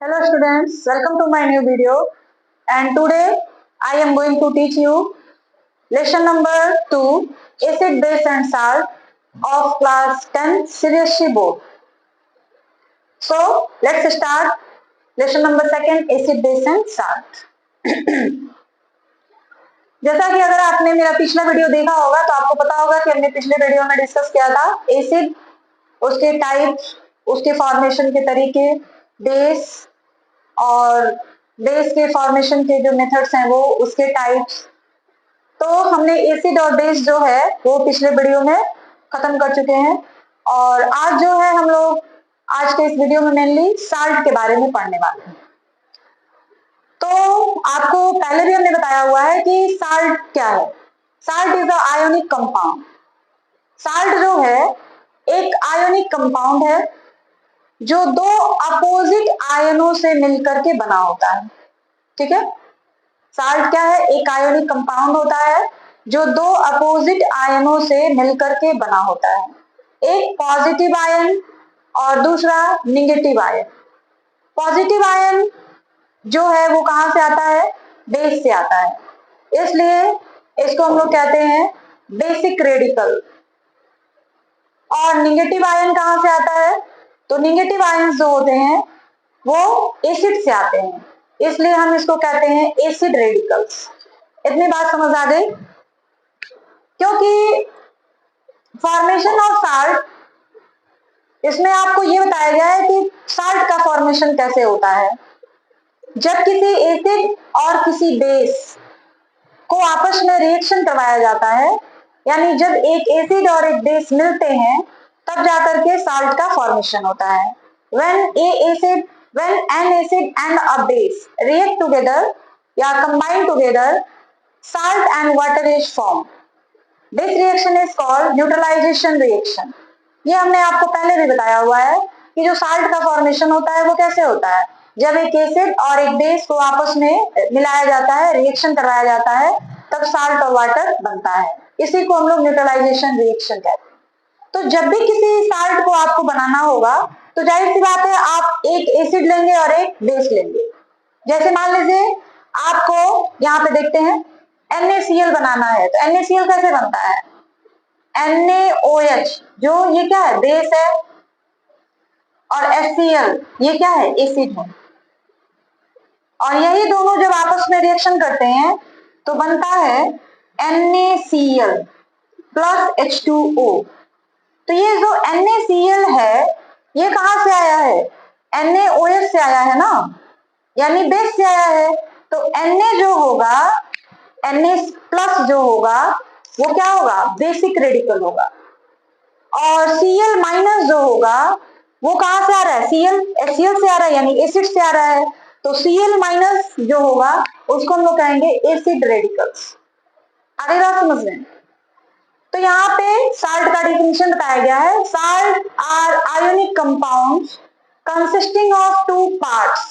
Hello students, welcome to my new video, and today I am going to teach you lesson number 2, acid, base and salt of class 10 CBSE board. So let's start lesson number 2, acid, base and salt. जैसा कि अगर आपने मेरा पिछला video देखा होगा तो आपको पता होगा कि हमने पिछले वीडियो में डिस्कस किया था एसिड, उसके टाइप्स, उसके फॉर्मेशन के तरीके, बेस और बेस के फॉर्मेशन के जो मेथड्स हैं वो उसके टाइप्स। तो हमने एसिड और बेस जो है वो पिछले वीडियो में खत्म कर चुके हैं और आज जो है हम लोग आज के इस वीडियो में मेनली साल्ट के बारे में पढ़ने वाले हैं। तो आपको पहले भी हमने बताया हुआ है कि साल्ट क्या है। Salt is a ionic compound. Salt जो है एक आयोनिक कंपाउंड है जो दो अपोजिट आयनों से मिलकर के बना होता है। ठीक है, साल्ट क्या है? एक आयोनिक कंपाउंड होता है जो दो अपोजिट आयनों से मिलकर के बना होता है, एक पॉजिटिव आयन और दूसरा निगेटिव आयन। पॉजिटिव आयन जो है वो कहां से आता है? बेस से आता है, इसलिए इसको हम लोग कहते हैं बेसिक रेडिकल। और निगेटिव आयन कहां से आता है? तो निगेटिव आयन जो होते हैं वो एसिड से आते हैं, इसलिए हम इसको कहते हैं एसिड रेडिकल्स। इतनी बात समझ आ गई? क्योंकि फॉर्मेशन ऑफ साल्ट, इसमें आपको ये बताया गया है कि साल्ट का फॉर्मेशन कैसे होता है। जब किसी एसिड और किसी बेस को आपस में रिएक्शन करवाया जाता है, यानी जब एक एसिड और एक बेस मिलते हैं तब जाकर के साल्ट का फॉर्मेशन होता है। when an acid and a base react together या combine together, salt and water is formed. This reaction is called neutralization reaction. ये हमने आपको पहले भी बताया हुआ है कि जो साल्ट का फॉर्मेशन होता है वो कैसे होता है। जब एक एसिड और एक बेस को आपस में मिलाया जाता है, रिएक्शन करवाया जाता है, तब साल्ट और वाटर बनता है। इसी को हम लोग न्यूट्रलाइजेशन रिएक्शन कहते हैं। तो जब भी किसी साल्ट को आपको बनाना होगा तो जाहिर सी बात है आप एक एसिड लेंगे और एक बेस लेंगे। जैसे मान लीजिए आपको यहाँ पे देखते हैं NaCl बनाना है, तो NaCl कैसे बनता है? NaOH जो ये क्या है? बेस है, और HCl ये क्या है? एसिड है। और यही दोनों जब आपस में रिएक्शन करते हैं तो बनता है NaCl प्लस H2O। तो ये जो NaCl है ये कहां से आया है? NaOH से आया है ना, यानी बेस से आया है। तो Na जो होगा, Na प्लस जो होगा वो क्या होगा? बेसिक रेडिकल होगा। और Cl माइनस जो होगा वो कहां से आ रहा है? HCl से आ रहा है, यानी एसिड से आ रहा है। तो Cl माइनस जो होगा उसको हम लोग कहेंगे एसिड रेडिकल्स। आगे बात समझ लें। तो यहाँ पे साल्ट का डिफिनेशन बताया गया है। Salt are ionic compounds consisting of two parts,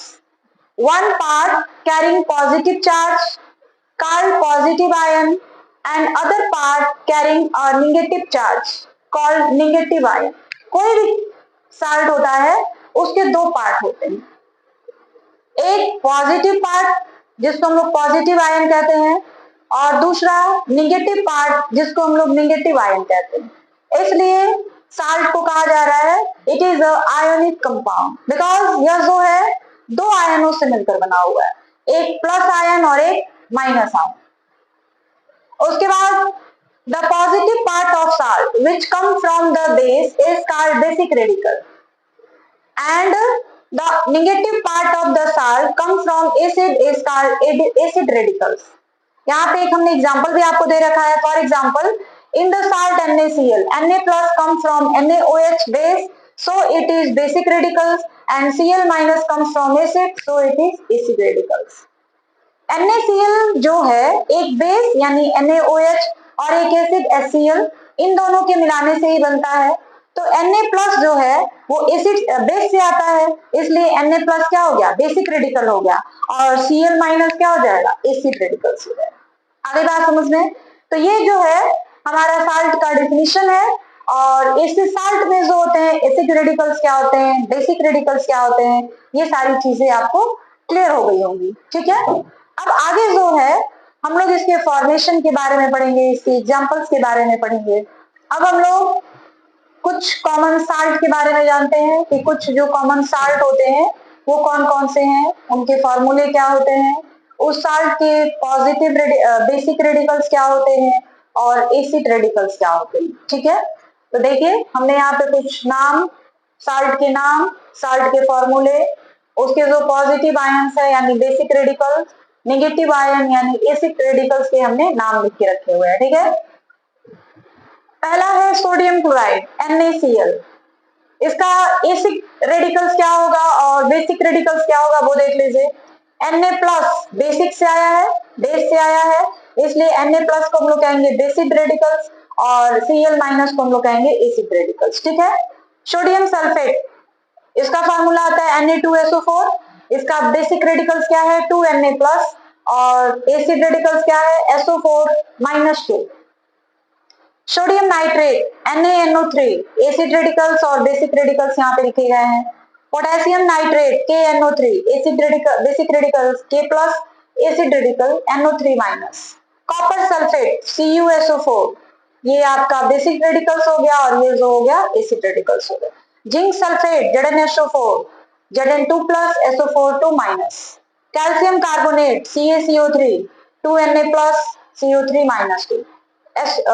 one part carrying positive charge called positive ion and other part carrying a negative charge called negative ion. कोई भी साल्ट होता है उसके दो पार्ट होते हैं, एक पॉजिटिव पार्ट जिसको हम लोग पॉजिटिव आयन कहते हैं और दूसरा निगेटिव पार्ट जिसको हम लोग निगेटिव आयन कहते हैं। इसलिए साल्ट को कहा जा रहा है it is a ionic compound, because यह जो है दो आयनों से मिलकर बना हुआ है, एक प्लस आयन और एक माइनस आयन। उसके बाद the positive part of salt which come from the base is called basic radical and the negative part of the salt come from acid is called acid radicals. यहाँ पे एक हमने example भी आपको दे रखा है। For example in the salt NaCl, Na plus come from NaOH base, so it is basic radicals, and Cl minus comes from acid, so it is acid radicals. NaCl जो है एक बेस यानी NaOH और एक acid HCl, इन दोनों के मिलाने से ही बनता है। तो Na प्लस जो है वो एसिड बेस से आता है, इसलिए Na प्लस क्या हो गया? बेसिक रेडिकल हो गया, और Cl माइनस क्या हो जाएगा? एसिड रेडिकल हो जाएगा। आगे बात समझ में। तो ये जो है हमारा साल्ट का डिफिनीशन है। और इस साल्ट में जो होते हैं एसिड रेडिकल्स क्या होते हैं, बेसिक रेडिकल्स क्या होते हैं, ये सारी चीजें आपको क्लियर हो गई होंगी। ठीक है, अब आगे जो है हम लोग इसके फॉर्मेशन के बारे में पढ़ेंगे, इसके एग्जाम्पल्स के बारे में पढ़ेंगे। अब हम लोग कुछ कॉमन साल्ट के बारे में जानते हैं कि कुछ जो कॉमन साल्ट होते हैं वो कौन कौन से हैं, उनके फॉर्मूले क्या होते हैं, उस साल्ट के पॉजिटिव बेसिक रेडिकल्स क्या होते हैं और एसिड रेडिकल्स क्या होते हैं। ठीक है, तो देखिए हमने यहाँ पे कुछ नाम, साल्ट के नाम, साल्ट के फॉर्मूले, उसके जो पॉजिटिव आयंस है यानी बेसिक रेडिकल्स, नेगेटिव आयन यानी एसिड रेडिकल्स के हमने नाम लिख के रखे हुए हैं। ठीक है, पहला है सोडियम क्लोराइड NaCl। इसका एसिड रेडिकल्स क्या होगा और बेसिक रेडिकल्स क्या होगा वो देख लीजिए। Na प्लस बेसिक से आया है, बेस से आया है, इसलिए Na प्लस को हम लोग कहेंगे बेसिक रेडिकल्स और Cl माइनस को हम लोग कहेंगे एसिड रेडिकल्स। ठीक है, सोडियम सल्फेट, इसका फार्मूला आता है Na2SO4, इसका बेसिक रेडिकल्स क्या है 2Na प्लस और एसिड रेडिकल्स क्या है SO4-2। Sodium nitrate NaNO3, acid radicals और बेसिक रेडिकल्स यहाँ पे लिखे गए हैं। Potassium nitrate KNO3, acid radical basic radicals K plus, acid radical NO3 minus. Copper sulphate CuSO4, ये आपका बेसिक रेडिकल्स हो गया और ये जो हो गया एसिड रेडिकल्स हो गया। Zinc sulphate ZnSO4, Zn2 plus SO4 2 minus. Calcium carbonate CaCO3 2Na plus CO3 minus 2,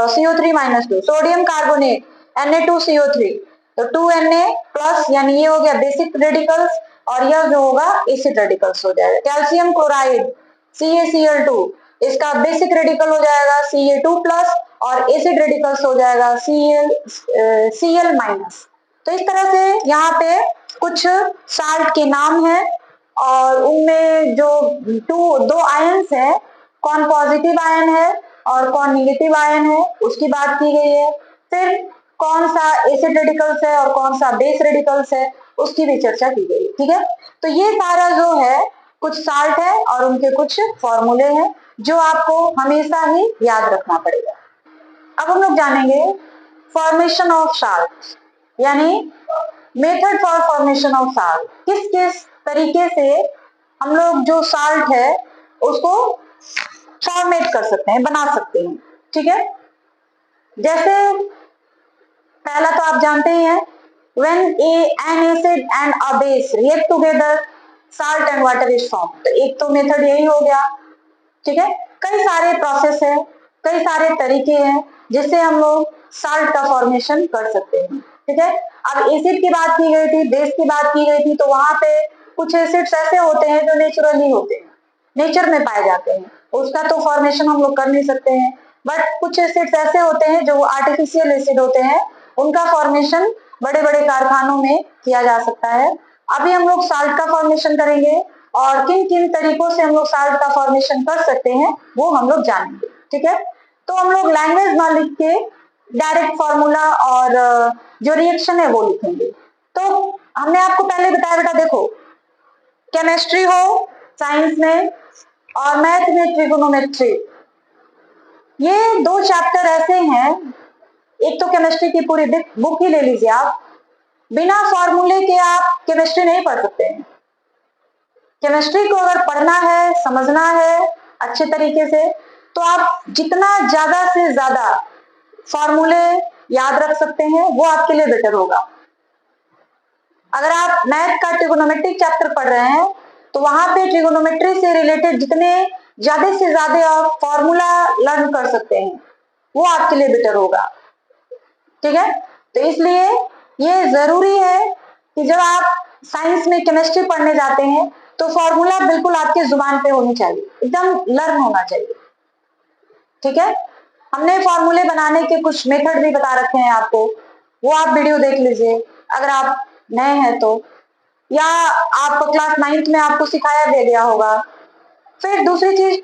CO3 minus 2। Sodium carbonate Na2CO3, तो 2Na प्लस यानी ये हो गया बेसिक रेडिकल्स और यह जो होगा एसिड रेडिकल्स हो जाएगा। कैल्शियम क्लोराइड CaCl2, इसका बेसिक रेडिकल हो जाएगा Ca2 प्लस और एसिड रेडिकल्स हो जाएगा Cl माइनस। तो इस तरह से यहाँ पे कुछ साल्ट के नाम है और उनमें जो दो आयंस है, कौन पॉजिटिव आयन है और कौन नेगेटिव आयन है उसकी बात की गई है। फिर कौन सा एसिड रेडिकल्स है और कौन सा बेस रेडिकल्स है उसकी भी चर्चा की गई। ठीक है, तो ये सारा जो है कुछ साल्ट है और उनके कुछ फॉर्मूले हैं जो आपको हमेशा ही याद रखना पड़ेगा। अब हम लोग जानेंगे फॉर्मेशन ऑफ साल्ट यानी method for formation of salt, किस किस तरीके से हम लोग जो साल्ट है उसको फॉर्मेट कर सकते हैं, बना सकते हैं। ठीक है, जैसे पहला तो आप जानते ही हैं when an acid and a base react together salt and water is formed, तो एक तो मेथड यही हो गया। ठीक है, कई सारे प्रोसेस है, कई सारे तरीके हैं जिससे हम लोग साल्ट का फॉर्मेशन कर सकते हैं। ठीक है, अब एसिड की बात की गई थी, बेस की बात की गई थी, तो वहां पे कुछ एसिड्स ऐसे होते हैं जो नेचुरली होते हैं, नेचर में पाए जाते हैं, उसका तो फॉर्मेशन हम लोग कर नहीं सकते हैं। बट कुछ एसिड्स ऐसे होते हैं जो आर्टिफिशियल एसिड होते हैं, उनका फॉर्मेशन बड़े बड़े कारखानों में किया जा सकता है। अभी हम लोग साल्ट का फॉर्मेशन करेंगे और किन किन तरीकों से हम लोग साल्ट का फॉर्मेशन कर सकते हैं वो हम लोग जानेंगे। ठीक है, तो हम लोग लैंग्वेज ना लिख के डायरेक्ट फॉर्मूला और जो रिएक्शन है वो लिखेंगे। तो हमने आपको पहले बताया बेटा, देखो केमिस्ट्री हो साइंस में और मैथ में ट्रिगोनोमेट्री, ये दो चैप्टर ऐसे हैं, एक तो केमिस्ट्री की पूरी बुक ही ले लीजिए आप, बिना फॉर्मूले के आप केमिस्ट्री नहीं पढ़ सकते हैं। केमिस्ट्री को अगर पढ़ना है, समझना है अच्छे तरीके से, तो आप जितना ज्यादा से ज्यादा फॉर्मूले याद रख सकते हैं वो आपके लिए बेटर होगा। अगर आप मैथ का ट्रिगोनोमेट्रिक चैप्टर पढ़ रहे हैं तो वहां पे ट्रिगोनोमेट्री से रिलेटेड जितने ज्यादा से ज्यादा आप फॉर्मूला लर्न कर सकते हैं वो आपके लिए बेटर होगा। ठीक है, तो इसलिए ये जरूरी है कि जब आप साइंस में केमिस्ट्री पढ़ने जाते हैं तो फॉर्मूला बिल्कुल आपके जुबान पे होनी चाहिए, एकदम लर्न होना चाहिए। ठीक है, हमने फॉर्मूले बनाने के कुछ मेथड भी बता रखे हैं आपको, वो आप वीडियो देख लीजिए अगर आप नए हैं तो, या आपको क्लास 9th में आपको सिखाया भी गया होगा। फिर दूसरी चीज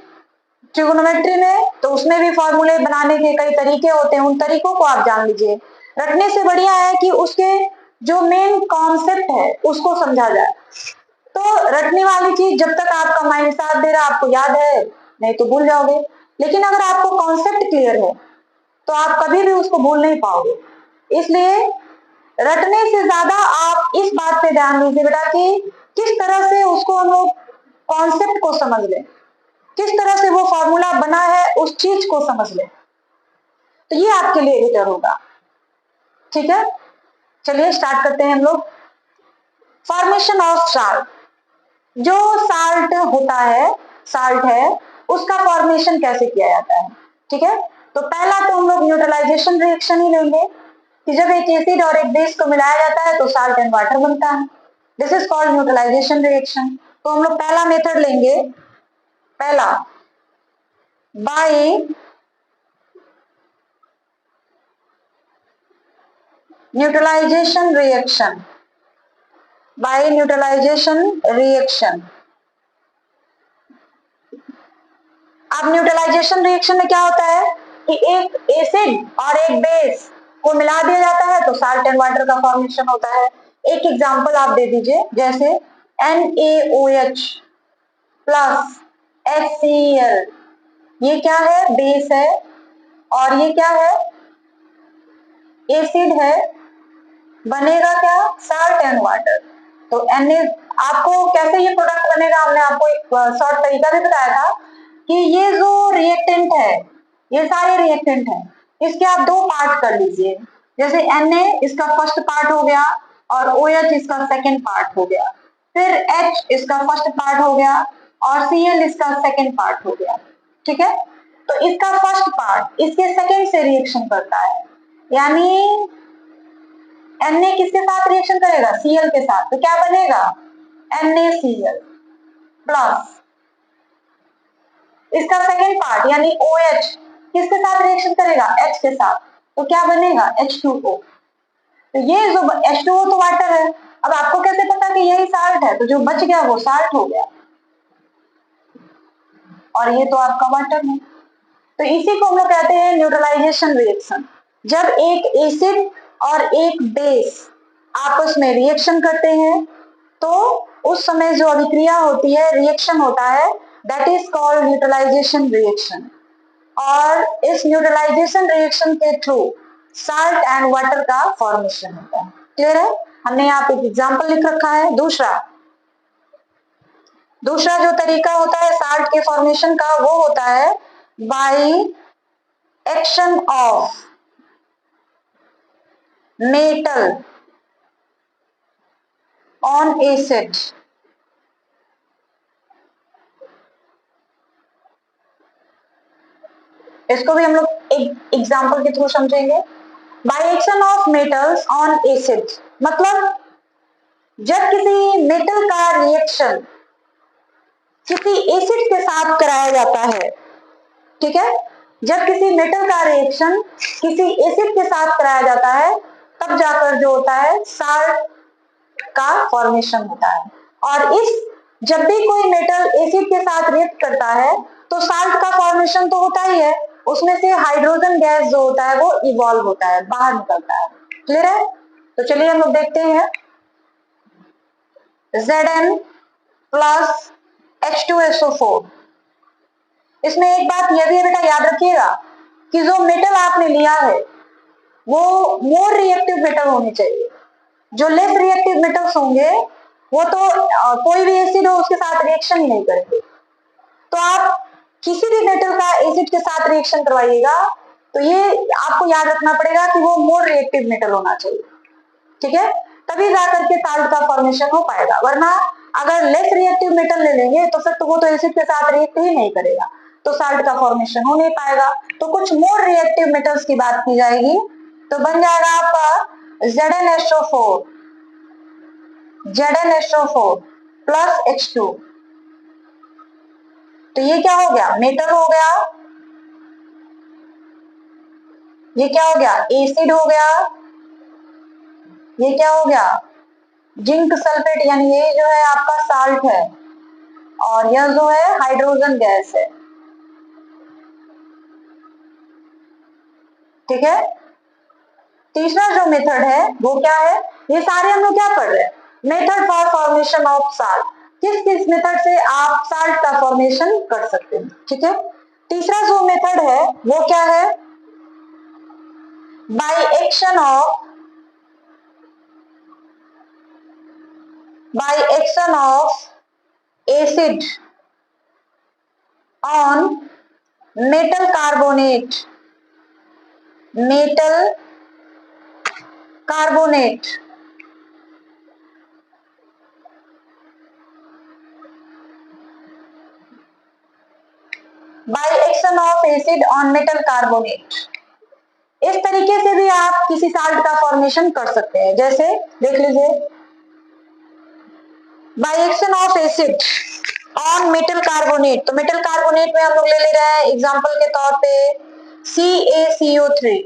ट्रिगोनोमेट्री में, तो उसमें भी फॉर्मूले बनाने के कई तरीके होते हैं, उन तरीकों को आप जान लीजिए। रटने से बढ़िया है कि उसके जो मेन कॉन्सेप्ट है उसको समझा जाए। तो रटने वाली चीज जब तक आपका माइंड साथ दे रहा आपको याद है, नहीं तो भूल जाओगे, लेकिन अगर आपको कॉन्सेप्ट क्लियर है तो आप कभी भी उसको भूल नहीं पाओगे। इसलिए रटने से ज्यादा आप इस बात पे ध्यान दीजिए बेटा कि किस तरह से उसको हम लोग कॉन्सेप्ट को समझ लें, किस तरह से वो फॉर्मूला बना है उस चीज को समझ लें, तो ये आपके लिए बेटर होगा। ठीक है, चलिए स्टार्ट करते हैं हम लोग। फॉर्मेशन ऑफ साल्ट, जो साल्ट होता है, साल्ट है, उसका फॉर्मेशन कैसे किया जाता है। ठीक है, तो पहला तो हम लोग न्यूट्रलाइजेशन रिएक्शन ही लेंगे कि जब एक एसिड और एक बेस को मिलाया जाता है तो साल्ट एंड वाटर बनता है। This is called neutralisation reaction. तो हम लोग पहला मेथड लेंगे, पहला by neutralisation reaction, by neutralisation reaction. अब न्यूट्रलाइजेशन रिएक्शन में क्या होता है कि एक एसिड और एक बेस को मिला दिया जाता है तो साल्ट एंड वाटर का फॉर्मेशन होता है। एक एग्जांपल आप दे दीजिए, जैसे NaOH प्लस HCl, ये क्या है, बेस है, और ये क्या है, एसिड है, बनेगा क्या, साल्ट एंड वाटर। तो Na, आपको कैसे ये प्रोडक्ट बनेगा, हमने आपको एक शॉर्ट तरीका भी बताया था कि ये जो रिएक्टेंट है, ये सारे रिएक्टेंट हैं, इसके आप दो पार्ट कर लीजिए। जैसे Na इसका फर्स्ट पार्ट हो गया और OH इसका सेकंड पार्ट हो गया, फिर H इसका फर्स्ट पार्ट हो गया और Cl इसका सेकंड पार्ट हो गया। ठीक है, तो इसका फर्स्ट पार्ट इसके सेकंड से रिएक्शन करता है, यानी Na किसके साथ रिएक्शन करेगा, Cl के साथ, तो क्या बनेगा, NaCl प्लस इसका सेकंड पार्ट यानी OH किसके साथ रिएक्शन करेगा, H के साथ, तो क्या बनेगा, H2O। तो ये जो H2O तो वाटर है, अब आपको कैसे पता कि यही साल्ट है, तो जो बच गया वो साल्ट हो गया और ये तो आपका वाटर है। तो इसी को हम लोग कहते हैं न्यूट्रलाइजेशन रिएक्शन। जब एक एसिड और एक बेस आपस में रिएक्शन करते हैं तो उस समय जो अभिक्रिया होती है, रिएक्शन होता है, that is called neutralisation reaction. और इस न्यूट्रलाइजेशन रिएक्शन के थ्रू साल्ट एंड वाटर का फॉर्मेशन होता है। क्लियर है, हमने यहाँ पे एक एग्जाम्पल लिख रखा है। दूसरा जो तरीका होता है साल्ट के फॉर्मेशन का, वो होता है by action of metal on acid. इसको भी हम लोग एक एग्जाम्पल के थ्रू समझेंगे। By action of metals on acid, मतलब जब किसी मेटल का रिएक्शन किसी एसिड के साथ कराया जाता है, ठीक है, जब किसी मेटल का रिएक्शन किसी एसिड के साथ कराया जाता है तब जाकर जो होता है साल्ट का फॉर्मेशन होता है। और इस जब भी कोई मेटल एसिड के साथ रिएक्ट करता है तो साल्ट का फॉर्मेशन तो होता ही है, उसमें से हाइड्रोजन गैस जो होता है वो इवॉल्व होता है, बाहर निकलता है। क्लियर है, तो चलिए हम लोग देखते हैं। Zn प्लस H2SO4, इसमें एक बात यह भी है बेटा, याद रखिएगा कि जो मेटल आपने लिया है वो मोर रिएक्टिव मेटल होने चाहिए। जो लेस रिएक्टिव मेटल्स होंगे वो तो कोई भी एसिड हो उसके साथ रिएक्शन ही नहीं करेंगे। तो आप किसी भी मेटल का एसिड के साथ रिएक्शन करवाइएगा तो ये आपको याद रखना पड़ेगा कि वो मोर रिएक्टिव मेटल होना चाहिए। ठीक है, तभी जाकर के साल्ट का फॉर्मेशन हो पाएगा, वरना अगर लेस रिएक्टिव मेटल ले लेंगे तो फिर तो वो तो एसिड के साथ रिएक्ट ही नहीं करेगा, तो साल्ट का फॉर्मेशन हो नहीं पाएगा। तो कुछ मोर रिएक्टिव मेटल्स की बात की जाएगी, तो बन जाएगा आपका ZnSO4 प्लस H2। तो ये क्या हो गया, मेटल हो गया, ये क्या हो गया, एसिड हो गया, ये क्या हो गया, जिंक सल्फेट, यानी ये जो है आपका साल्ट है, और यह जो है हाइड्रोजन गैस है। ठीक है, तीसरा जो मेथड है वो क्या है, ये सारे हम लोग क्या पढ़ रहे हैं, method for formation of salt, किस किस मेथड से आप साल्ट का फॉर्मेशन कर सकते हैं। ठीक है, तीसरा जो मेथड है वो क्या है, by action of by action of acid on metal carbonate, metal carbonate, by action of acid on metal carbonate। इस तरीके से भी आप किसी साल्ट का फॉर्मेशन कर सकते हैं। जैसे देख लीजिए, by action of acid on metal carbonate, तो मेटल कार्बोनेट में हम लोग ले रहे हैं एग्जांपल के तौर पे CaCO3,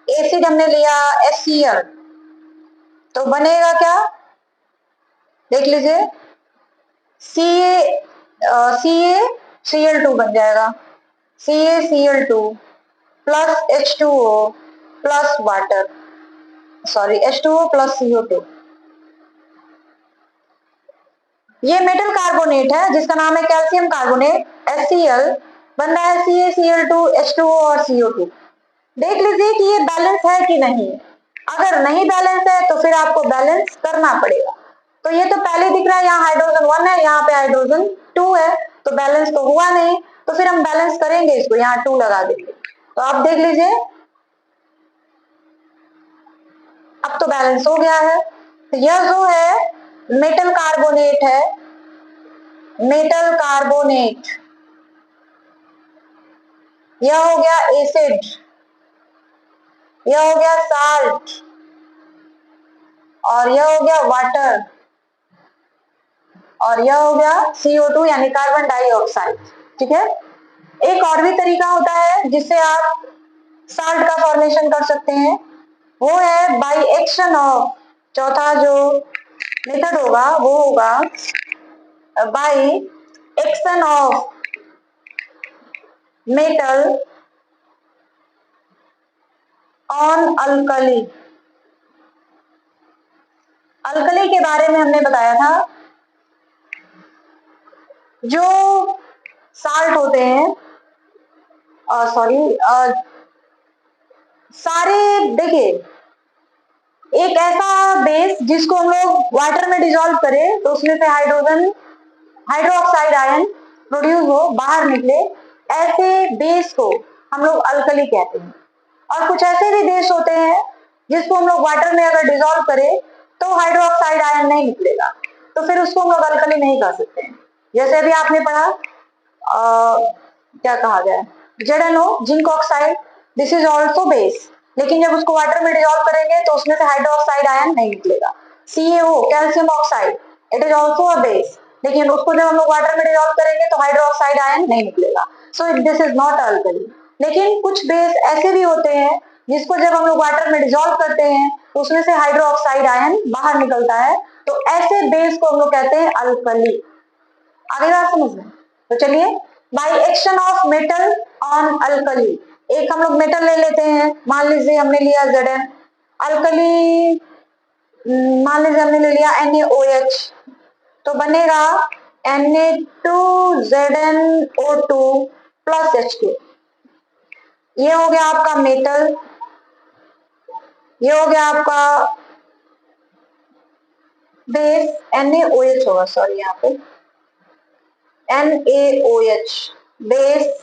एसिड हमने लिया HCl, तो बनेगा क्या, देख लीजिए CaCl2 बन जाएगा, CaCl2 plus H2O plus water, sorry H2O plus CO2। ये मेटल कार्बोनेट है जिसका नाम है कैल्शियम कार्बोनेट HCl, बन रहा है CaCl2 H2O और CO2। देख लीजिए कि ये बैलेंस है कि नहीं। अगर नहीं बैलेंस है तो फिर आपको बैलेंस करना पड़ेगा। तो ये तो पहले दिख रहा है, यहाँ हाइड्रोजन 1 है, यहाँ पे हाइड्रोजन 2 है, तो बैलेंस तो हुआ नहीं। तो फिर हम बैलेंस करेंगे इसको, यहाँ 2 लगा देंगे। तो आप देख लीजिए अब तो बैलेंस हो गया है। तो यह जो है मेटल कार्बोनेट है, मेटल कार्बोनेट, यह हो गया एसिड, यह हो गया साल्ट, और यह हो गया वाटर, और यह हो गया CO2 यानी कार्बन डाइऑक्साइड। ठीक है, एक और भी तरीका होता है जिससे आप साल्ट का फॉर्मेशन कर सकते हैं, वो है बाय एक्शन ऑफ, चौथा जो मेथड होगा वो होगा by action of metal on alkali. Alkali के बारे में हमने बताया था, जो साल्ट होते हैं, सारे देखिए, एक ऐसा बेस जिसको हम लोग वाटर में डिजोल्व करें तो उसमें से हाइड्रोक्साइड आयन प्रोड्यूस हो, बाहर निकले, ऐसे बेस को हम लोग अल्कली कहते हैं। और कुछ ऐसे भी बेस होते हैं जिसको हम लोग वाटर में अगर डिजोल्व करें तो हाइड्रोक्साइड आयन नहीं निकलेगा, तो फिर उसको हम लोग अल्कली नहीं कर सकते हैं। जैसे अभी आपने पढ़ा क्या कहा जाए, ZnO, zinc oxide, this is also base, लेकिन जब उसको वाटर में डिजोल्व करेंगे तो उसमें से हाइड्रोक्साइड आयन नहीं निकलेगा। CaO, calcium oxide, it is also a base, लेकिन उसको जब हम लोग वाटर में डिजोल्व करेंगे तो हाइड्रोक्साइड आयन नहीं निकलेगा, so this is not alkali. लेकिन कुछ बेस ऐसे भी होते हैं जिसको जब हम लोग वाटर में डिजोल्व करते हैं तो उसमें से हाइड्रोक्साइड आयन बाहर निकलता है, तो ऐसे बेस को हम लोग कहते हैं अल्कली। आगे बात समझ में? तो चलिए, by action of metal on alkali, एक हम लोग मेटल ले लेते हैं, मान लीजिए हमने लिया Zn, अल्कली मान लीजिए हमने ले लिया NaOH, तो बनेगा Na2ZnO2 प्लस H2। ये हो गया आपका मेटल, ये हो गया आपका बेस, NaOH होगा, सॉरी यहाँ पे NaOH बेस,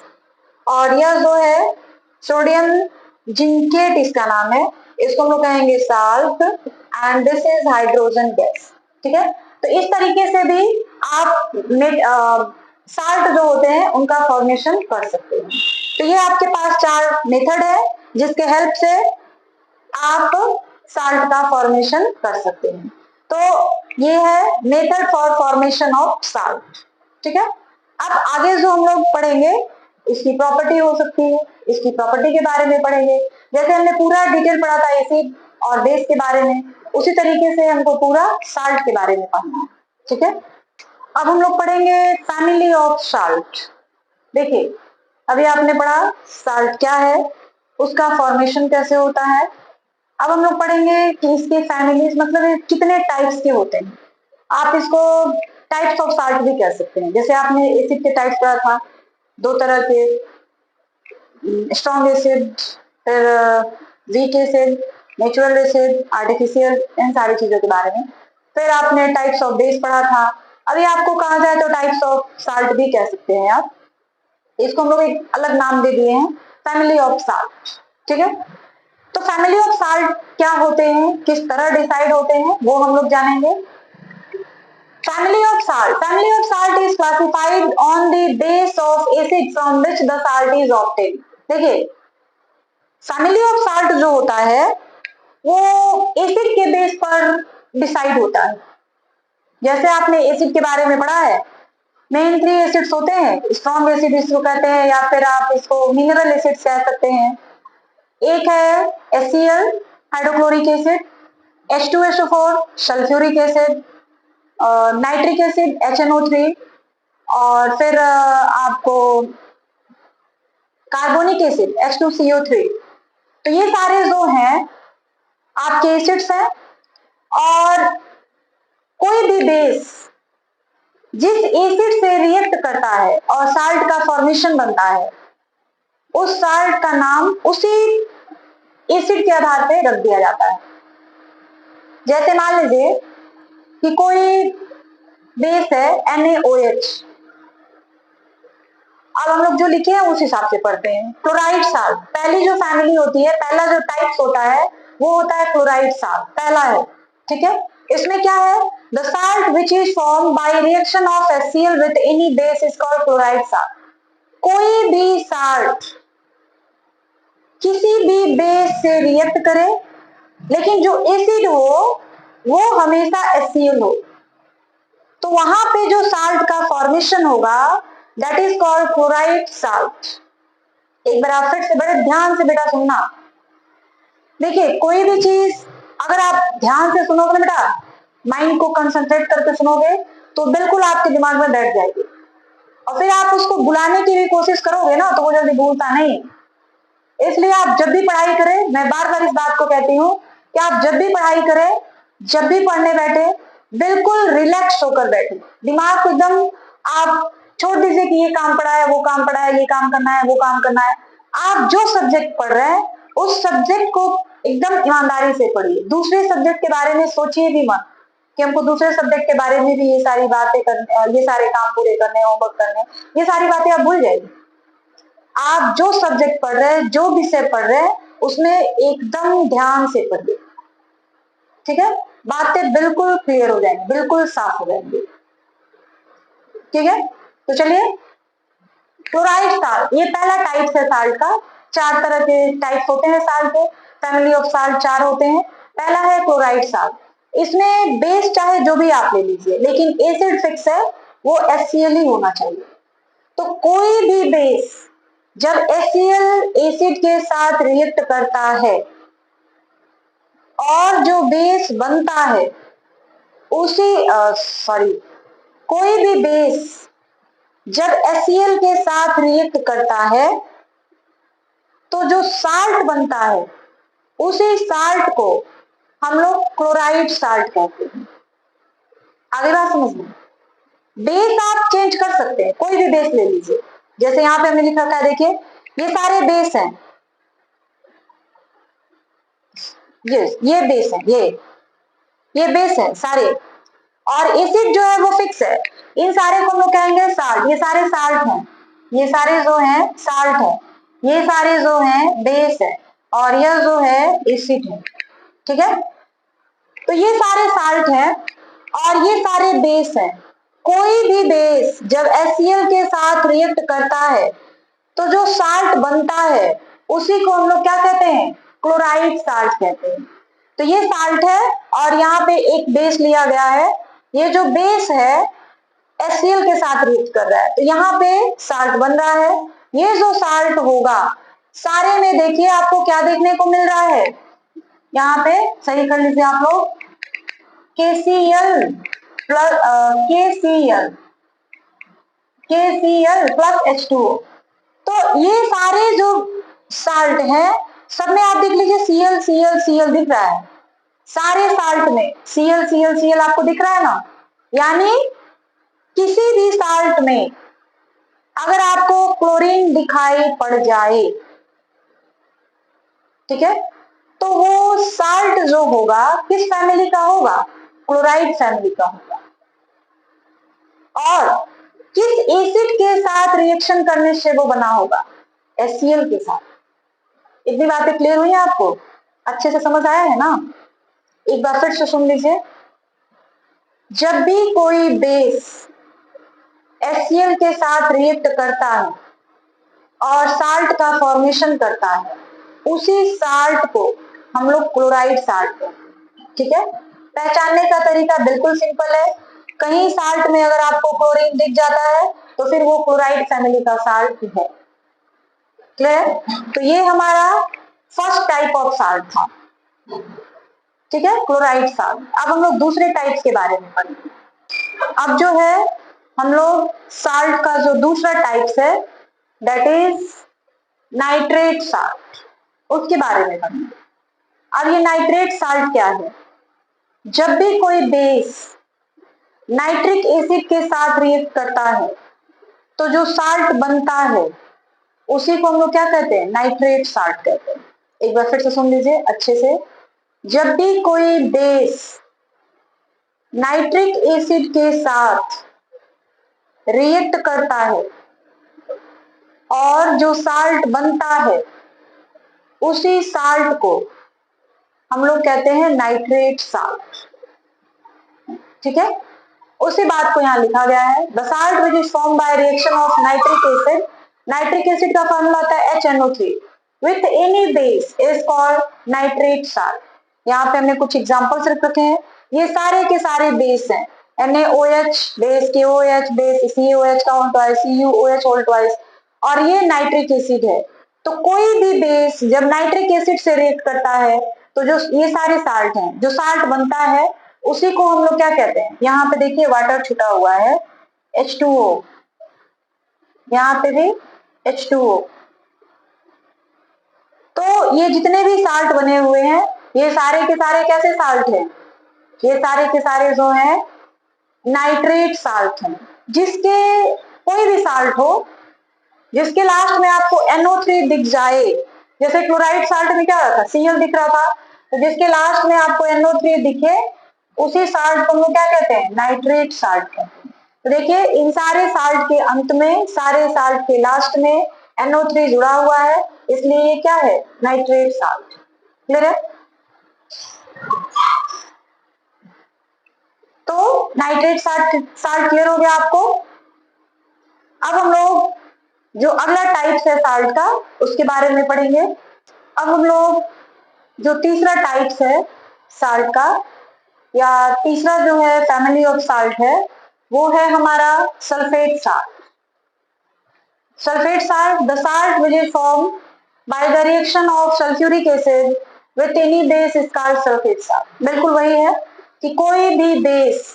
और यह जो है सोडियम जिंकेट इसका नाम है, इसको हम लोग कहेंगे salt, and this is hydrogen gas. ठीक है, तो इस तरीके से भी आप साल्ट जो होते हैं उनका फॉर्मेशन कर सकते हैं। तो ये आपके पास 4 मेथड है जिसके हेल्प से आप साल्ट का फॉर्मेशन कर सकते हैं। तो ये है method for formation of salt. ठीक है, अब आगे जो हम लोग पढ़ेंगे इसकी प्रॉपर्टी हो सकती है, इसकी प्रॉपर्टी के बारे में पढ़ेंगे। जैसे हमने पूरा डिटेल पढ़ा था एसिड और बेस के बारे में, उसी तरीके से हमको पूरा साल्ट के बारे में पढ़ना है। ठीक है, अब हम लोग पढ़ेंगे फैमिली ऑफ साल्ट। देखिए, अभी आपने पढ़ा साल्ट क्या है, उसका फॉर्मेशन कैसे होता है। अब हम लोग पढ़ेंगे कि इसके फैमिलीज, मतलब कितने टाइप्स के होते हैं। आप इसको टाइप्स ऑफ साल्ट भी कह सकते हैं। जैसे आपने एसिड के टाइप्स पढ़ा था, 2 तरह के, स्ट्रॉन्ग एसिड, फिर weak acid, natural acid, artificial, इन सारी चीजों के बारे में। फिर आपने टाइप्स ऑफ बेस पढ़ा था, अभी आपको कहा जाए तो टाइप्स ऑफ साल्ट भी कह सकते हैं आप, इसको हम लोग एक अलग नाम दे दिए हैं, फैमिली ऑफ साल्ट। ठीक है, तो फैमिली ऑफ साल्ट क्या होते हैं, किस तरह डिसाइड होते हैं, वो हम लोग जानेंगे। Family of salt is classified on the base of acid from which the salt is obtained. देखिए, फैमिली ऑफ साल्ट जो होता है वो एसिड के बेस पर डिसाइड होता है। जैसे आपने एसिड के बारे में पढ़ा है, मेन 3 एसिड्स होते हैं, स्ट्रॉन्ग एसिड इसको कहते हैं, या फिर आप इसको मिनरल एसिड्स कह सकते हैं। एक है HCl hydrochloric acid, H2SO4 sulphuric acid, nitric acid HNO3, और फिर आपको कार्बोनिक एसिड H2CO3। तो ये सारे जो हैं आपके एसिड्स हैं, और कोई भी बेस जिस एसिड से रिएक्ट करता है और साल्ट का फॉर्मेशन बनता है, उस साल्ट का नाम उसी एसिड के आधार पे रख दिया जाता है। जैसे मान लीजिए कि कोई बेस है NaOH, अब हम लोग जो लिखे हैं उस हिसाब से पढ़ते हैं। क्लोराइड साल्ट, पहली जो फैमिली होती है, पहला जो टाइप्स होता है वो होता है क्लोराइड साल्ट, पहला है। ठीक है, इसमें क्या है, the salt which is form by reaction of HCl with any base is called chloride salt. कोई भी साल्ट किसी भी बेस से रिएक्ट करे, लेकिन जो एसिड हो वो हमेशा HCl हो, तो वहां पे जो साल्ट का फॉर्मेशन होगा that is called chloride salt. एक बार आप फिर से बड़े ध्यान से बेटा सुनना। देखिए, कोई भी चीज अगर आप ध्यान से सुनोगे ना बेटा, माइंड को कंसंट्रेट करके सुनोगे, तो बिल्कुल आपके दिमाग में बैठ जाएगी, और फिर आप उसको बुलाने की भी कोशिश करोगे ना तो वो जल्दी भूलता नहीं। इसलिए आप जब भी पढ़ाई करें, मैं बार बार इस बात को कहती हूँ कि आप जब भी पढ़ाई करें, जब भी पढ़ने बैठे, बिल्कुल रिलैक्स होकर बैठे, दिमाग को एकदम आप छोड़ दीजिए कि ये काम पढ़ा है, वो काम पढ़ा है, ये काम करना है, वो काम करना है। आप जो सब्जेक्ट पढ़ रहे हैं उस सब्जेक्ट को एकदम ईमानदारी से पढ़िए, दूसरे सब्जेक्ट के बारे में सोचिए भी मत कि हमको दूसरे सब्जेक्ट के बारे में भी ये सारी बातें करने, ये सारे काम पूरे करने, होमवर्क करने, ये सारी बातें आप भूल जाइए। आप जो सब्जेक्ट पढ़ रहे हैं, जो विषय पढ़ रहे हैं, उसमें एकदम ध्यान से पढ़िए। ठीक है, बातें बिल्कुल क्लियर हो जाएंगी, बिल्कुल साफ हो जाएंगी। ठीक है, तो चलिए, क्लोराइड साल्ट ये पहला टाइप है साल्ट का। 4 तरह के टाइप्स होते हैं साल्ट के, फैमिली ऑफ साल्ट 4 होते हैं। पहला है क्लोराइड साल्ट, इसमें बेस चाहे जो भी आप ले लीजिए, लेकिन एसिड फिक्स है, वो HCl ही होना चाहिए। तो कोई भी बेस जब HCl एसिड के साथ रिएक्ट करता है और जो बेस बनता है उसी कोई भी बेस जब HCl के साथ रिएक्ट करता है तो जो साल्ट बनता है उसी साल्ट को हम लोग क्लोराइड साल्ट कहते हैं। आगे बात समझ में, बेस आप चेंज कर सकते हैं, कोई भी बेस ले लीजिए। जैसे यहाँ पे हमने लिखा है, देखिए ये सारे बेस हैं, ये बेस है, ये बेस है सारे, और एसिड जो है वो फिक्स है। इन सारे को हम लोग कहेंगे साल्ट, ये सारे साल्ट हैं, ये सारे जो हैं साल्ट है, ये सारे जो हैं बेस है, और यह जो है एसिड है। ठीक है, तो ये सारे साल्ट हैं और ये सारे बेस हैं। कोई भी बेस जब HCl के साथ रिएक्ट करता है तो जो साल्ट बनता है उसी को हम लोग क्या कहते हैं, क्लोराइड साल्ट कहते हैं। तो ये साल्ट है और यहाँ पे एक बेस लिया गया है, ये जो बेस है HCl के साथ रिएक्ट कर रहा है, तो यहाँ पे साल्ट बन रहा है। ये जो साल्ट होगा सारे में देखिए आपको क्या देखने को मिल रहा है, यहाँ पे सही कर लीजिए आप लोग, KCl plus KCl plus H2O। तो ये सारे जो साल्ट हैं सब में आप देख लीजिए Cl Cl Cl दिख रहा है, सारे साल्ट में Cl Cl Cl आपको दिख रहा है ना। यानी किसी भी साल्ट में अगर आपको क्लोरीन दिखाई पड़ जाए, ठीक है, तो वो साल्ट जो होगा किस फैमिली का होगा, क्लोराइड फैमिली का होगा। और किस एसिड के साथ रिएक्शन करने से वो बना होगा? HCl के साथ। इतनी बातें क्लियर हुई आपको? अच्छे से समझ आया है ना? एक बार फिर से सुन लीजिए। जब भी कोई बेस HCl के साथ रिएक्ट करता है और साल्ट का फॉर्मेशन करता है, उसी साल्ट को हम लोग क्लोराइड साल्ट कहते हैं। ठीक है, पहचानने का तरीका बिल्कुल सिंपल है। कहीं साल्ट में अगर आपको क्लोरीन दिख जाता है तो फिर वो क्लोराइड फैमिली का साल्ट है। क्लियर? तो ये हमारा फर्स्ट टाइप ऑफ साल्ट था। ठीक है, क्लोराइड साल्ट। अब हम लोग दूसरे टाइप्स के बारे में पढ़ेंगे। अब जो है हम लोग साल्ट का जो दूसरा टाइप्स है दैट इज नाइट्रेट साल्ट, उसके बारे में पढ़ेंगे। अब ये नाइट्रेट साल्ट क्या है? जब भी कोई बेस नाइट्रिक एसिड के साथ रिएक्ट करता है तो जो साल्ट बनता है उसी को हम लोग क्या कहते हैं? नाइट्रेट साल्ट कहते हैं। एक बार फिर से सुन लीजिए अच्छे से। जब भी कोई बेस नाइट्रिक एसिड के साथ रिएक्ट करता है और जो साल्ट बनता है उसी साल्ट को हम लोग कहते हैं नाइट्रेट साल्ट। ठीक है, उसी बात को यहाँ लिखा गया है। The salt which is form by reaction of nitric acid, nitric acid का फॉर्मूला होता है HNO3 with any base is called nitrate salt. यहाँ पे हमने कुछ एग्जांपल्स रख रखे हैं। ये सारे के सारे बेस हैं, NaOH base, KOH base, CaOH का whole twice, CuOH whole twice, और ये नाइट्रिक एसिड है। तो कोई भी बेस जब नाइट्रिक एसिड से रिएक्ट करता है तो जो ये सारे साल्ट हैं, जो साल्ट बनता है उसी को हम लोग क्या कहते हैं? यहाँ पे देखिए वाटर छुटा हुआ है, H2O, यहाँ पे भी H2O। तो ये जितने भी साल्ट बने हुए हैं ये सारे के सारे कैसे साल्ट हैं? ये सारे के सारे जो हैं नाइट्रेट साल्ट हैं। जिसके कोई भी साल्ट हो जिसके लास्ट में आपको NO3 दिख जाए, जैसे क्लोराइड साल्ट में क्या था? Cl दिख रहा था, तो जिसके लास्ट में आपको NO3 दिखे उसी साल्ट को हम लोग क्या कहते हैं? नाइट्रेट साल्ट कहते हैं। तो देखिए इन सारे साल्ट के अंत में, सारे साल्ट के लास्ट में NO3 जुड़ा हुआ है, इसलिए ये क्या है? Nitrate salt. क्लियर है? तो नाइट्रेट साल्ट क्लियर हो गया आपको? अब हम लोग जो अगला टाइप्स है साल्ट का उसके बारे में पढ़ेंगे। अब हम लोग जो तीसरा टाइप्स है साल्ट का, या तीसरा जो है फैमिली ऑफ साल्ट है, वो है हमारा sulphate salt. Sulphate salt, the salt which is form by the reaction of sulphuric acid with any base is called sulphate salt. बिल्कुल वही है कि कोई भी बेस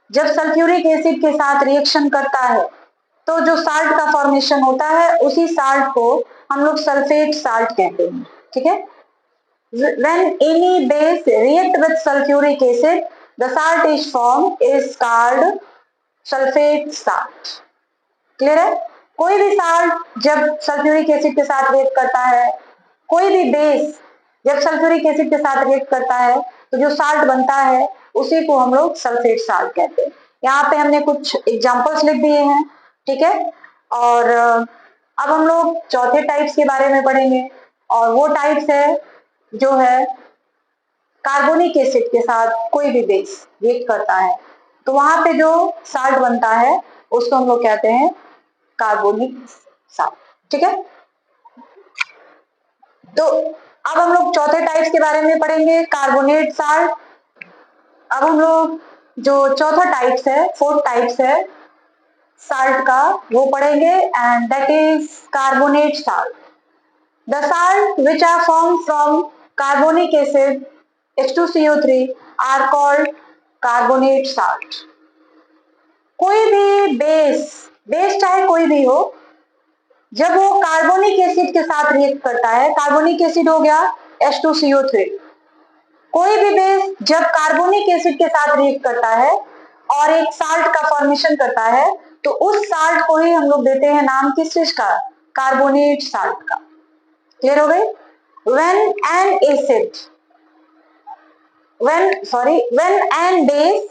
जब सल्फ्यूरिक एसिड के साथ रिएक्शन करता है तो जो साल्ट का फॉर्मेशन होता है उसी साल्ट को हम लोग सल्फेट साल्ट कहते हैं। ठीक है, when any base react with sulfuric acid the salt is formed is called sulfate salt। Clear है? कोई भी साल्ट जब सल्फ्यूरिक एसिड के साथ रिएक्ट करता है, कोई भी बेस जब सल्फ्यूरिक एसिड के साथ रिएक्ट करता है तो जो साल्ट बनता है उसी को हम लोग सल्फेट साल्ट कहते हैं। यहाँ पे हमने कुछ एग्जांपल्स लिख दिए हैं। ठीक है, और अब हम लोग चौथे टाइप्स के बारे में पढ़ेंगे, और वो टाइप्स है जो है कार्बोनिक एसिड के साथ कोई भी बेस रिएक्ट करता है तो वहां पे जो साल्ट बनता है उसको हम लोग कहते हैं कार्बोनिक साल्ट। ठीक है, तो अब हम लोग चौथे टाइप्स के बारे में पढ़ेंगे, कार्बोनेट साल्ट। अब हम लोग जो चौथा टाइप्स है, फोर्थ टाइप्स है साल्ट का, वो पढ़ेंगे, and that is carbonate salt. The salt which are form from carbonic acid H2CO3 are called carbonate salt। कोई भी बेस चाहे कोई भी हो, जब वो कार्बोनिक एसिड के साथ रिएक्ट करता है, कार्बोनिक एसिड हो गया H2CO3, कोई भी बेस जब कार्बोनिक एसिड के साथ रिएक्ट करता है और एक साल्ट का फॉर्मेशन करता है तो उस साल्ट को ही हम लोग देते हैं नाम किस चीज का? कार्बोनेट साल्ट का। क्लियर हो गई? When an acid when an base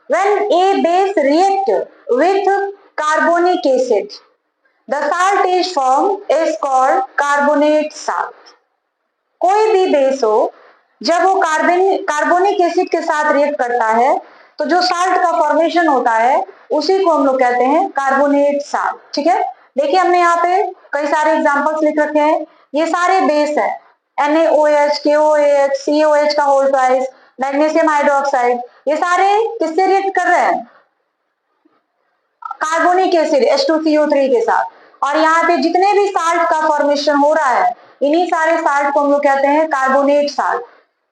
when a base react with carbonic acid, the salt is formed is called carbonate salt. कोई भी बेस हो, जब वो कार्बोनिक एसिड के साथ रिएक्ट करता है तो जो साल्ट का फॉर्मेशन होता है उसी को हम लोग कहते हैं कार्बोनेट साल्ट. ठीक है, देखिए हमने यहाँ पे कई सारे एग्जांपल्स लिख रखे हैं. ये सारे बेस है, NaOH, KOH, COH का होल ट्वाइस, मैग्नीशियम हाइड्रोक्साइड, ये सारे किससे रिएक्ट कर रहे हैं? कार्बोनिक एसिड H2CO3 के साथ. और यहाँ पे जितने भी साल्ट का फॉर्मेशन हो रहा है इन्हीं सारे साल्ट को हम लोग कहते हैं कार्बोनेट साल्ट.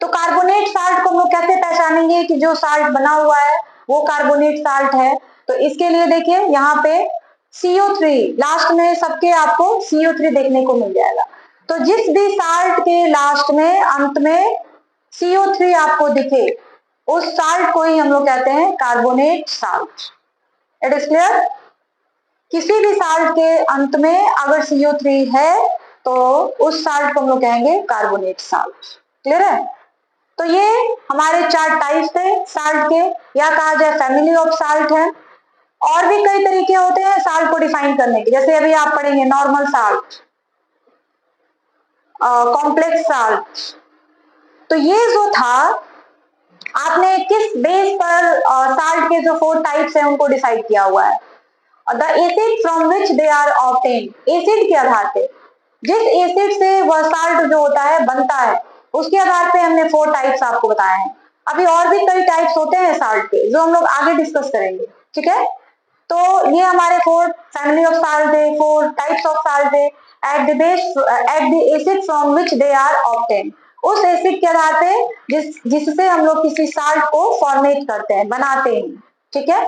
तो कार्बोनेट साल्ट को हम लोग कैसे पहचानेंगे कि जो साल्ट बना हुआ है वो कार्बोनेट साल्ट है? तो इसके लिए देखिए यहाँ पे CO3 लास्ट में, सबके आपको CO3 देखने को मिल जाएगा. तो जिस भी साल्ट के लास्ट में अंत में CO3 आपको दिखे उस साल्ट को ही हम लोग कहते हैं carbonate salt. It is clear? किसी भी साल्ट के अंत में अगर CO3 है तो उस साल्ट को हम लोग कहेंगे कार्बोनेट साल्ट. क्लियर है? तो ये हमारे 4 टाइप्स थे साल्ट के, या कहा जाए फैमिली ऑफ साल्ट है. और भी कई तरीके होते हैं साल्ट को डिफाइन करने के, जैसे अभी आप पढ़ेंगे नॉर्मल साल्ट, कॉम्प्लेक्स साल्ट. तो ये जो था आपने किस बेस पर साल्ट के जो 4 टाइप्स हैं उनको डिसाइड किया हुआ है. The acid from which they are obtained, acid के आधार पे, जिस एसिड से वह साल्ट जो होता है बनता है उसके आधार पे हमने 4 टाइप्स आपको बताए हैं. अभी और भी कई टाइप्स होते हैं साल्ट के जो हम लोग आगे डिस्कस करेंगे. ठीक है, तो ये हमारे 4 फैमिली ऑफ साल्ट है, 4 टाइप्स ऑफ साल्ट है. At the acid from which they are obtained, उस एसिड के आधार पे जिससे हम लोग किसी साल्ट को फॉर्मेट करते हैं, बनाते हैं. ठीक है,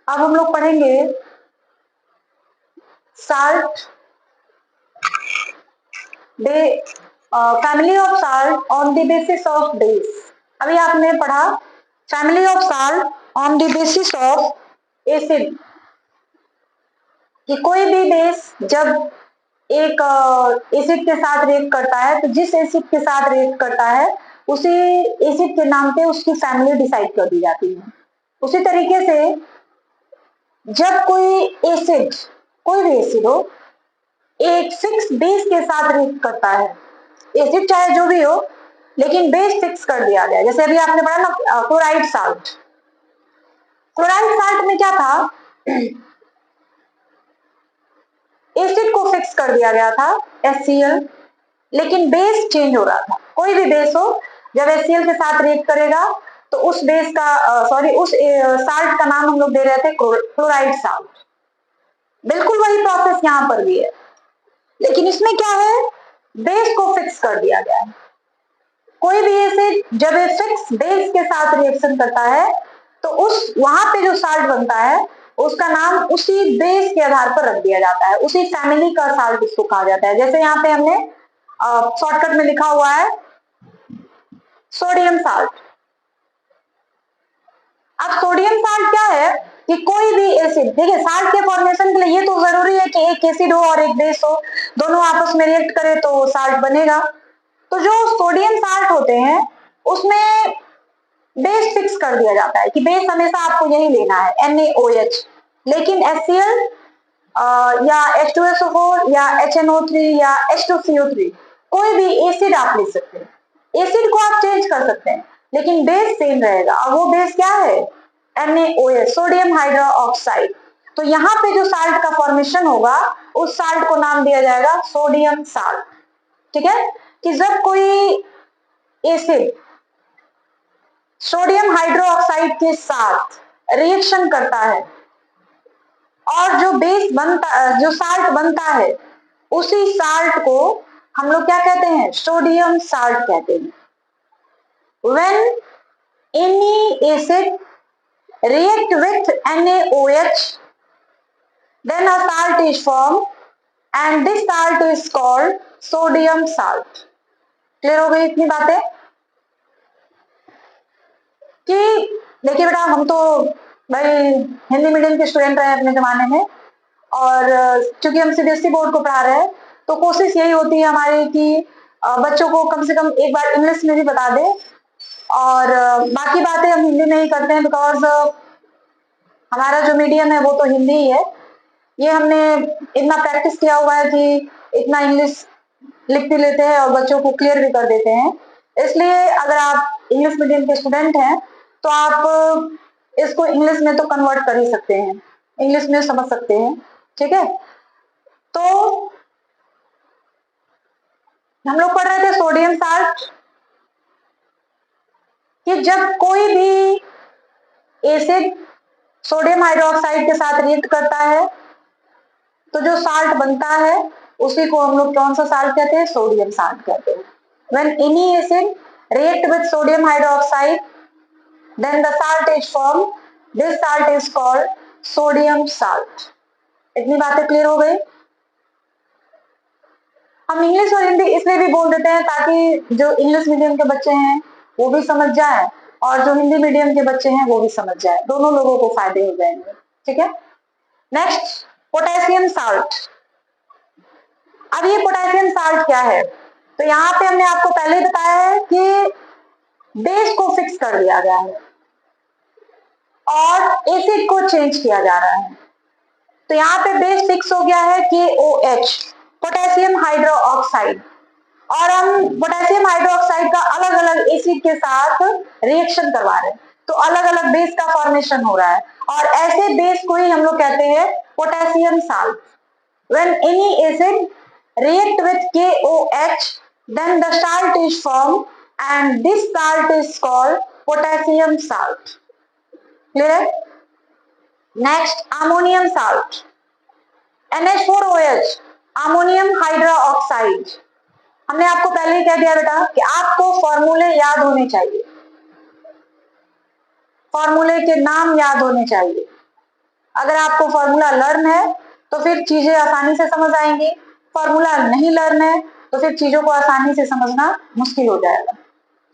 अब हम लोग पढ़ेंगे salt, family of salt on the basis of base. अभी आपने पढ़ा family of salt on the basis of acid, कि कोई भी बेस जब एक एसिड के साथ रिएक्ट करता है तो जिस एसिड के साथ रिएक्ट करता है उसी एसिड के नाम पे उसकी फैमिली डिसाइड कर दी जाती है. उसी तरीके से जब कोई एसिड, कोई भी एसिड हो, एक फिक्स बेस के साथ रिएक्ट करता है, एसिड चाहे जो भी हो लेकिन बेस फिक्स कर दिया गया. जैसे अभी आपने पढ़ा ना क्लोराइड साल्ट. क्लोराइड साल्ट में क्या था, एसिड को फिक्स कर दिया गया था HCl, लेकिन बेस चेंज हो रहा था. कोई भी बेस हो जब HCl के साथ रिएक्ट करेगा तो उस बेस का उस साल्ट का नाम हम लोग दे रहे थे क्लोराइड साल्ट. बिल्कुल वही प्रोसेस यहाँ पर भी है, लेकिन इसमें क्या है, बेस को फिक्स कर दिया गया है. कोई भी एसिड जब एक फिक्स बेस के साथ रिएक्शन करता है तो उस वहां पे जो साल्ट बनता है उसका नाम उसी बेस के आधार पर रख दिया जाता है, उसी फैमिली का साल्ट उसको कहा जाता है. जैसे यहाँ पे हमने शॉर्टकट में लिखा हुआ है सोडियम साल्ट. अब सोडियम साल्ट क्या है कि कोई भी एसिड, देखिए साल्ट के फॉर्मेशन के लिए ये तो जरूरी है कि एक एसिड हो और एक बेस हो, दोनों आपस में रिएक्ट करे तो साल्ट बनेगा. तो जो सोडियम साल्ट होते हैं उसमें बेस फिक्स कर दिया जाता है कि बेस हमेशा आपको यही लेना है NaOH, लेकिन HCl या H2SO4 या HNO3 या H2CO3 कोई भी एसिड आप ले सकते हैं. एसिड को आप चेंज कर सकते हैं लेकिन बेस सेम रहेगा, और वो बेस क्या है, NaOH, सोडियम हाइड्रोक्साइड. तो यहाँ पे जो साल्ट का फॉर्मेशन होगा उस साल्ट को नाम दिया जाएगा सोडियम साल्ट. ठीक है, कि जब कोई एसिड सोडियम हाइड्रोक्साइड के साथ रिएक्शन करता है और जो बेस बनता, जो साल्ट बनता है उसी साल्ट को हम लोग क्या कहते हैं, सोडियम साल्ट कहते हैं. When any acid react with NaOH, then a salt is formed and this salt is called sodium salt. Clear हो गई इतनी बातें? कि देखिए बेटा, हम तो भाई हिंदी मीडियम के स्टूडेंट रहे अपने जमाने में, और चूंकि हम CBSE बोर्ड को पढ़ा रहे हैं तो कोशिश यही होती है हमारी कि बच्चों को कम से कम एक बार इंग्लिश में भी बता दें, और बाकी बातें हम हिंदी में ही करते हैं, बिकॉज हमारा जो मीडियम है वो तो हिंदी ही है। ये हमने इतना प्रैक्टिस किया हुआ है कि इतना इंग्लिश लिख भी लेते हैं और बच्चों को क्लियर भी कर देते हैं। इसलिए अगर आप इंग्लिश मीडियम के स्टूडेंट हैं तो आप इसको इंग्लिश में तो कन्वर्ट कर ही सकते हैं, इंग्लिश में समझ सकते हैं, ठीक है। तो हम लोग पढ़ रहे थे सोडियम साल्ट, कि जब कोई भी एसिड सोडियम हाइड्रोक्साइड के साथ रिएक्ट करता है तो जो साल्ट बनता है उसी को हम लोग कौन सा साल्ट कहते हैं, सोडियम साल्ट कहते हैं। When any acid react with sodium hydroxide, then the salt is formed. This salt is called sodium salt. इतनी बातें क्लियर हो गई। हम इंग्लिश और हिंदी इसलिए भी बोल देते हैं ताकि जो इंग्लिश मीडियम के बच्चे हैं वो भी समझ जाए और जो हिंदी मीडियम के बच्चे हैं वो भी समझ जाए, दोनों लोगों को फायदे हो जाएंगे, ठीक है। Next, potassium salt. अब ये पोटेशियम साल्ट क्या है, तो यहाँ पे हमने आपको पहले ही बताया है कि बेस को फिक्स कर दिया गया है और एसिड को चेंज किया जा रहा है। तो यहाँ पे बेस फिक्स हो गया है KOH, पोटेशियम हाइड्रोक्साइड, और हम पोटेशियम हाइड्रोक्साइड का अलग अलग एसिड के साथ रिएक्शन करवा रहे हैं, तो अलग अलग बेस का फॉर्मेशन हो रहा है और ऐसे बेस को ही हम लोग कहते हैं potassium salt. When any acid react with KOH, then the salt is formed and this salt is called potassium salt. Clear? Next, ammonium salt. NH4OH, ammonium hydroxide. हमने आपको पहले ही कह दिया बेटा कि आपको फॉर्मूले याद होने चाहिए, फॉर्मूले के नाम याद होने चाहिए। अगर आपको फॉर्मूला लर्न है तो फिर चीजें आसानी से समझ आएंगी, फॉर्मूला नहीं लर्न है तो फिर चीजों को आसानी से समझना मुश्किल हो जाएगा,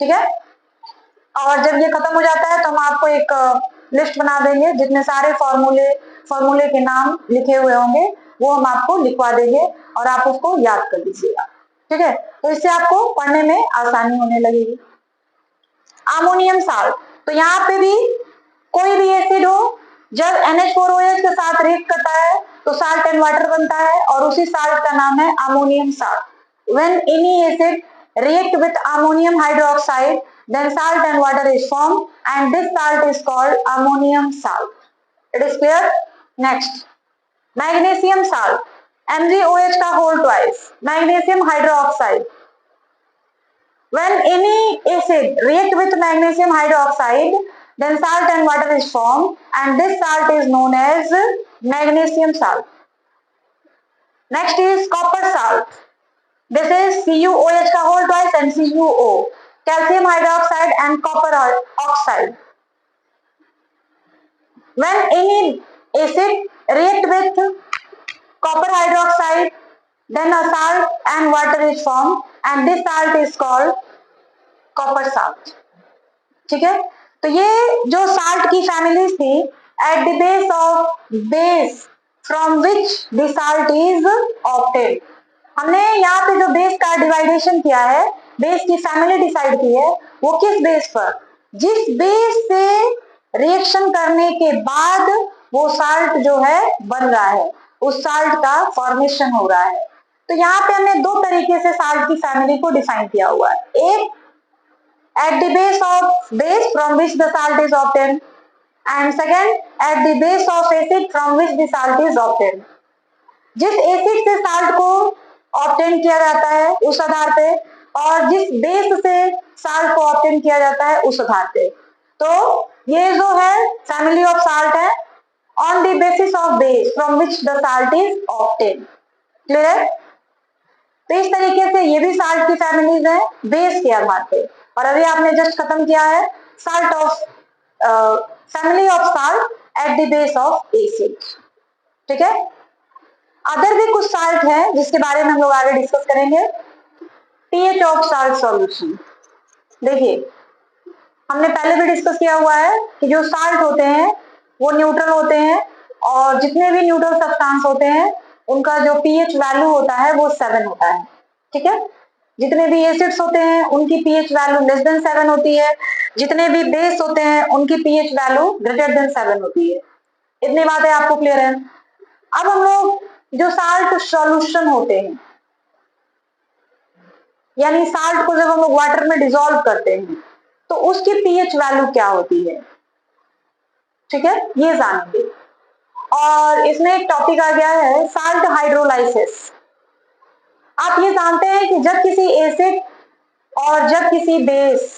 ठीक है। और जब ये खत्म हो जाता है तो हम आपको एक लिस्ट बना देंगे जितने सारे फॉर्मूले के नाम लिखे हुए होंगे वो हम आपको लिखवा देंगे और आप उसको याद कर लीजिएगा, ठीक है। तो इससे आपको पढ़ने में आसानी होने लगेगी। अमोनियम साल्ट, तो यहाँ पे भी कोई भी एसिड हो, जब NH4OH के साथ रिएक्ट करता है तो साल्ट एंड वाटर बनता है और उसी साल्ट का नाम है ammonium salt. When any acid react with ammonium hydroxide, then salt and water is formed and this salt is called ammonium salt. It is clear? Next, magnesium salt, MgOH का whole twice, magnesium hydroxide. When any acid react with magnesium hydroxide, then salt and water is formed and this salt is known as magnesium salt. Next is copper salt. This is CuOH का whole twice and CuO, calcium hydroxide and copper oxide. When any acid react with copper hydroxide, then a salt and water is formed and this salt is called copper salt. ठीक है, तो ये जो salt की families थी, at the base of base from which the salt is obtained. हमने यहाँ पे जो बेस का डिवाइडेशन किया है, बेस की फैमिली डिसाइड की है, वो किस बेस पर, जिस बेस से रिएक्शन करने के बाद वो साल्ट जो है बन रहा है, उस साल्ट का फॉर्मेशन हो रहा है। तो यहाँ पे हमने दो तरीके से साल्ट की फैमिली को डिफाइन किया हुआ है, एक at the base of base from which the salt is obtained and second at the base of acid from which the salt is obtained। जिस एसिड से साल्ट को ऑब्टेन किया जाता है उस आधार पे और जिस बेस से साल्ट को ऑब्टेन किया जाता है उस आधार पे। तो ये जो है फैमिली ऑफ साल्ट है on the basis of base from which the salt is obtain. Clear? तो इस तरीके से ये भी साल्ट की फैमिलीज है बेस के आधार पे। और अभी आपने जस्ट खत्म किया है salt of family of salt at the base of acid, ठीक है। अदर भी कुछ साल्ट है जिसके बारे में हम लोग आगे डिस्कस करेंगे। पीएच ऑफ साल्ट सॉल्यूशन, देखिए हमने पहले भी डिस्कस किया हुआ है कि जो साल्ट होते हैं वो न्यूट्रल होते हैं और जितने भी न्यूट्रल सब्सटेंस होते हैं उनका जो पीएच वैल्यू होता है वो 7 होता है, ठीक है। जितने भी एसिड्स होते हैं उनकी पीएच वैल्यू लेस देन 7 होती है, जितने भी बेस होते हैं उनकी पीएच वैल्यू ग्रेटर देन 7 होती है। इतनी बातें आपको क्लियर है। अब हम लोग जो साल्ट सॉल्यूशन होते हैं, यानी साल्ट को जब हम लोग वाटर में डिसॉल्व करते हैं तो उसकी पीएच वैल्यू क्या होती है, ठीक है, ये जानेंगे। और इसमें एक टॉपिक आ गया है साल्ट हाइड्रोलाइसिस। आप ये जानते हैं कि जब किसी एसिड और जब किसी बेस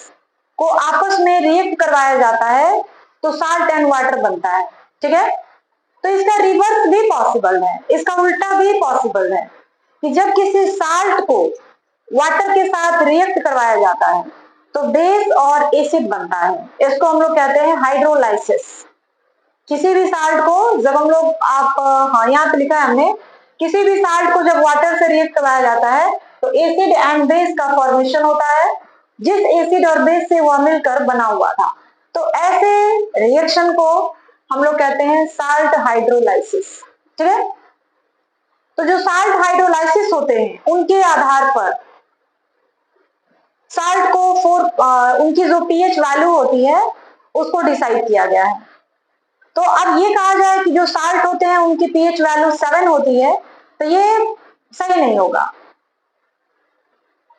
को आपस में रिएक्ट करवाया जाता है तो साल्ट एंड वाटर बनता है, ठीक है। तो इसका रिवर्स भी पॉसिबल है, इसका उल्टा भी पॉसिबल है कि जब किसी साल्ट को वाटर के साथ रिएक्ट करवाया जाता है तो बेस और एसिड बनता है। इसको हम लोग कहते हैं हाइड्रोलाइसिस। किसी भी साल्ट को जब हम लोग हाँ यहाँ पे लिखा है हमने, किसी भी साल्ट को जब वाटर से रिएक्ट करवाया जाता है तो एसिड एंड बेस का फॉर्मेशन होता है, जिस एसिड और बेस से वह मिलकर बना हुआ था। तो ऐसे रिएक्शन को हम लोग कहते हैं साल्ट हाइड्रोलाइसिस, ठीक है। तो जो साल्ट हाइड्रोलाइसिस होते हैं उनके आधार पर साल्ट को उनकी जो पीएच वैल्यू होती है उसको डिसाइड किया गया है। तो अब ये कहा जाए कि जो साल्ट होते हैं उनकी पीएच वैल्यू 7 होती है तो ये सही नहीं होगा।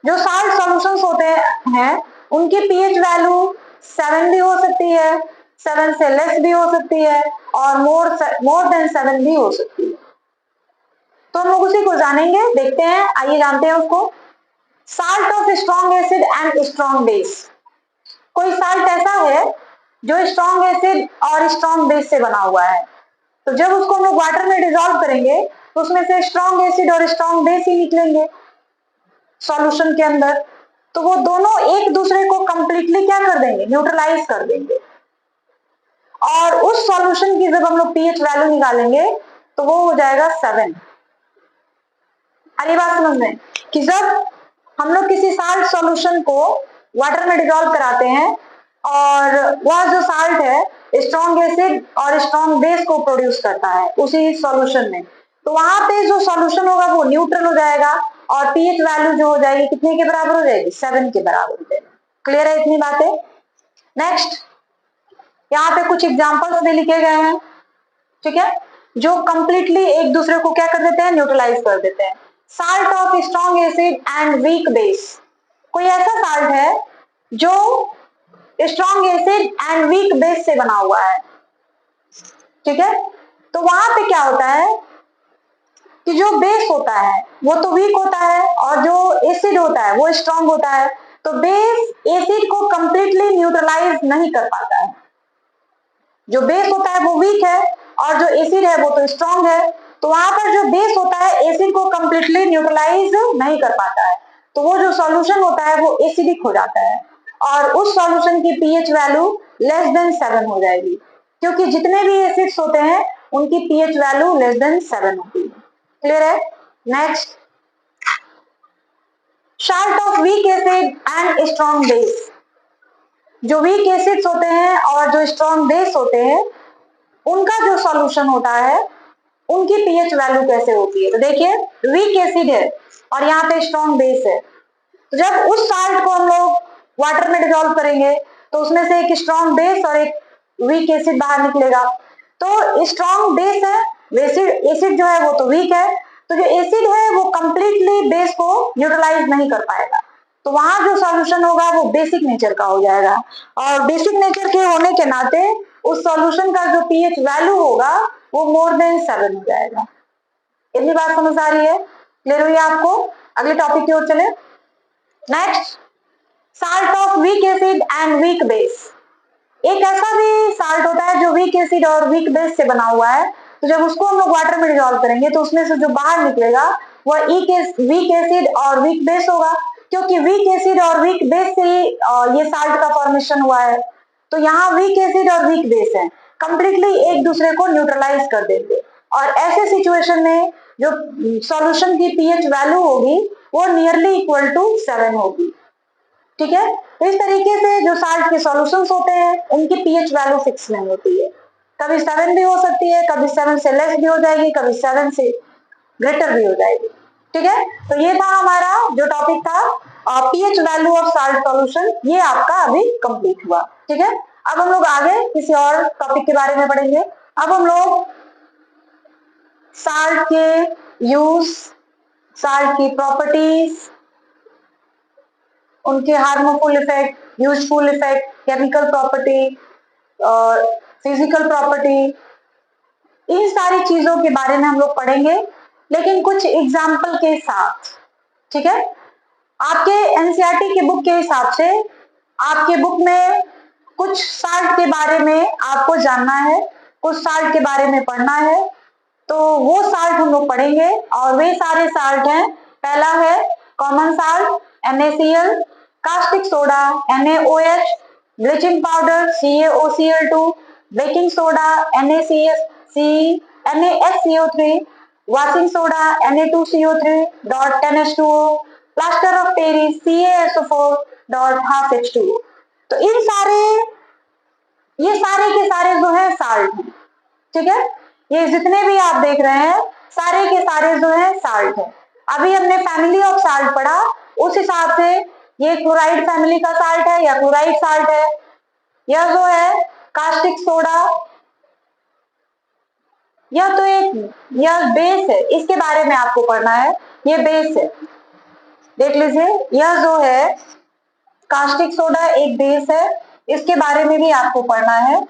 जो साल्ट सॉल्यूशंस होते हैं उनकी पीएच वैल्यू 7 भी हो सकती है, 7 से लेस भी हो सकती है और मोर देन 7 भी हो सकती है। तो हम लोग उसी को जानेंगे, देखते हैं, आइए जानते हैं उसको। Salt of strong acid and strong base. कोई साल्ट ऐसा है जो स्ट्रॉन्ग एसिड और स्ट्रॉन्ग बेस से बना हुआ है, तो जब उसको हम लोग वाटर में डिसॉल्व करेंगे तो उसमें से स्ट्रॉन्ग एसिड और स्ट्रॉन्ग बेस ही निकलेंगे सॉल्यूशन के अंदर। तो वो दोनों एक दूसरे को कंप्लीटली क्या कर देंगे, न्यूट्रलाइज कर देंगे। और उस सॉल्यूशन की जब हम लोग पीएच वैल्यू निकालेंगे तो वो हो जाएगा 7। अरे बात समझ में कि जब हम लोग किसी साल्ट सॉल्यूशन को वाटर में डिसॉल्व कराते हैं और वह जो साल्ट है स्ट्रॉन्ग एसिड और स्ट्रॉन्ग बेस को प्रोड्यूस करता है उसी सॉल्यूशन में, तो वहां पे जो सॉल्यूशन होगा वो न्यूट्रल हो जाएगा और पीएच वैल्यू जो हो जाएगी कितने के बराबर हो जाएगी, 7 के बराबर हो जाएगी। क्लियर है इतनी बातें। नेक्स्ट यहाँ पे कुछ एग्जांपल्स भी लिखे गए हैं, ठीक है, जो कंप्लीटली एक दूसरे को क्या कर देते हैं, न्यूट्रलाइज कर देते हैं। Salt of strong acid and weak base. कोई ऐसा साल्ट है जो strong acid and weak base से बना हुआ है, ठीक है। तो वहां पे क्या होता है कि जो बेस होता है वो तो वीक होता है और जो एसिड होता है वो स्ट्रॉन्ग होता है। तो बेस एसिड को कंप्लीटली न्यूट्रलाइज नहीं कर पाता है। जो बेस होता है वो वीक है और जो एसिड है वो तो स्ट्रॉन्ग है। तो वहां पर जो बेस होता है एसिड को कंप्लीटली न्यूट्रलाइज नहीं कर पाता है, तो वो जो सॉल्यूशन होता है वो एसिडिक हो जाता है और उस सॉल्यूशन की पीएच वैल्यू लेस देन 7 हो जाएगी, क्योंकि जितने भी एसिड्स होते हैं उनकी पीएच वैल्यू लेस देन 7 होती है। क्लियर है। Next, salt of weak acid and strong base. जो वीक एसिड्स होते हैं और जो स्ट्रॉन्ग बेस होते हैं उनका जो सॉल्यूशन होता है उनकी पीएच वैल्यू कैसे होती है। तो देखिए वीक एसिड है और यहाँ पे स्ट्रॉन्ग बेस है, तो जब उस साल्ट को हम लोग वाटर में डिसॉल्व करेंगे तो उसमें से एक स्ट्रॉन्ग बेस और एक वीक एसिड बाहर निकलेगा। तो स्ट्रॉन्ग बेस है, एसिड जो है वो तो वीक है, तो जो एसिड है वो कंप्लीटली बेस को न्यूट्रलाइज नहीं कर पाएगा, तो वहां जो सॉल्यूशन होगा वो बेसिक नेचर का हो जाएगा और बेसिक नेचर के होने के नाते उस सॉल्यूशन का जो पीएच वैल्यू होगा वो मोर देन 7 हो जाएगा। इतनी बात समझ आ रही है, क्लियर हुई आपको। अगले टॉपिक की ओर चले। Next, salt of weak acid and weak base. एक ऐसा भी साल्ट होता है जो वीक एसिड और वीक बेस से बना हुआ है, तो जब उसको हम लोग वाटर में डिसॉल्व करेंगे तो उसमें से जो बाहर निकलेगा वह वीक एसिड और वीक बेस होगा, क्योंकि वीक एसिड और वीक बेस से ही ये साल्ट का फॉर्मेशन हुआ है। तो यहाँ वीक एसिड और वीक बेस है, कंप्लीटली एक दूसरे को न्यूट्रलाइज कर देंगे और ऐसे सिचुएशन में जो सॉल्यूशन की पीएच वैल्यू होगी वो नियरली इक्वल टू 7 होगी, ठीक है। तो इस तरीके से जो साल्ट के सॉल्यूशंस होते हैं उनकी पीएच वैल्यू फिक्स नहीं होती है, कभी 7 भी हो सकती है, कभी 7 से लेस भी हो जाएगी, कभी 7 से ग्रेटर भी हो जाएगी, ठीक है। तो ये था हमारा जो टॉपिक था pH value of salt solution, ये आपका अभी कंप्लीट हुआ। ठीक है, अब हम लोग आगे किसी और टॉपिक के बारे में पढ़ेंगे। अब हम लोग साल्ट के यूज, साल्ट की प्रॉपर्टीज, उनके harmful effect, useful effect, chemical property और फिजिकल प्रॉपर्टी, इन सारी चीजों के बारे में हम लोग पढ़ेंगे, लेकिन कुछ एग्जाम्पल के साथ। ठीक है, आपके एनसीईआरटी की बुक के हिसाब से आपके बुक में कुछ साल्ट के बारे में आपको जानना है, कुछ साल्ट के बारे में पढ़ना है, तो वो साल्ट हम लोग पढ़ेंगे। और वे सारे साल्ट हैं, पहला है common salt NaCl, caustic soda NaOH, bleaching powder CaOCl2, baking soda NaCO3, washing soda Na2CO3.10H2O, plaster of Paris CaSO4.12H2O। तो ये सारे के सारे जो है साल्ट हैं। ठीक है, ये जितने भी आप देख रहे हैं सारे के सारे जो है साल्ट है। अभी हमने फैमिली ऑफ साल्ट पढ़ा, उस हिसाब से ये क्लोराइड फैमिली का साल्ट है या क्लोराइड साल्ट है। यह जो है कास्टिक सोडा, यह बेस है, इसके बारे में आपको पढ़ना है, ये बेस है, देख लीजिए। यह जो है कास्टिक सोडा एक बेस है, इसके बारे में भी आपको पढ़ना है।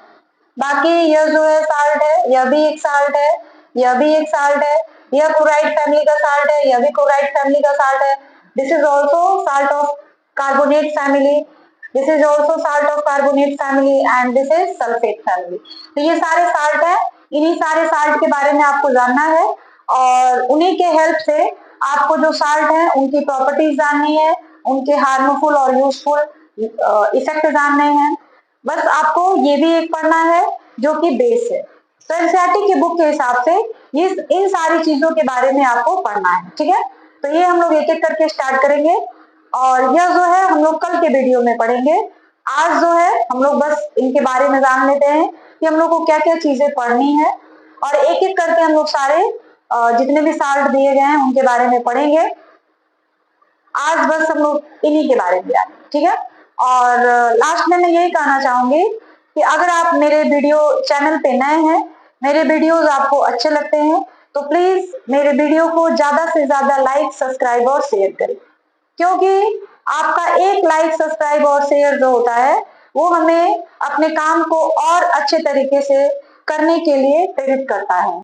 बाकी यह जो है साल्ट है, यह भी एक साल्ट है, यह भी एक साल्ट है, यह क्लोराइड फैमिली का साल्ट है, यह भी क्लोराइड फैमिली का साल्ट है। This is also salt of carbonate family, this is also salt of carbonate family and this is sulphate family. तो ये सारे साल्ट है, इन्हीं सारे साल्ट के बारे में आपको जानना है और उन्हीं के हेल्प से आपको जो साल्ट है उनकी प्रॉपर्टीज जाननी है, उनके हार्मफुल और यूजफुल इफेक्ट जानने हैं। बस आपको ये भी एक पढ़ना है जो कि बेस है। तो एनसीईआरटी की बुक के हिसाब से इन सारी चीजों के बारे में आपको पढ़ना है। ठीक है, तो ये हम लोग एक एक करके स्टार्ट करेंगे और यह जो है हम लोग कल के वीडियो में पढ़ेंगे। आज जो है हम लोग बस इनके बारे में जान लेते हैं कि हम लोग को क्या क्या चीजें पढ़नी है और एक एक करके हम लोग सारे जितने भी साल्ट दिए गए हैं उनके बारे में पढ़ेंगे। आज बस हम लोग इन्हीं के बारे में जानेंगे। ठीक है, और लास्ट में मैं यही कहना चाहूंगी कि अगर आप मेरे वीडियो चैनल पे नए हैं, मेरे वीडियोस आपको अच्छे लगते हैं, तो प्लीज मेरे वीडियो को ज्यादा से ज्यादा लाइक, सब्सक्राइब और शेयर करें, क्योंकि आपका एक लाइक, सब्सक्राइब और शेयर जो होता है वो हमें अपने काम को और अच्छे तरीके से करने के लिए प्रेरित करता है।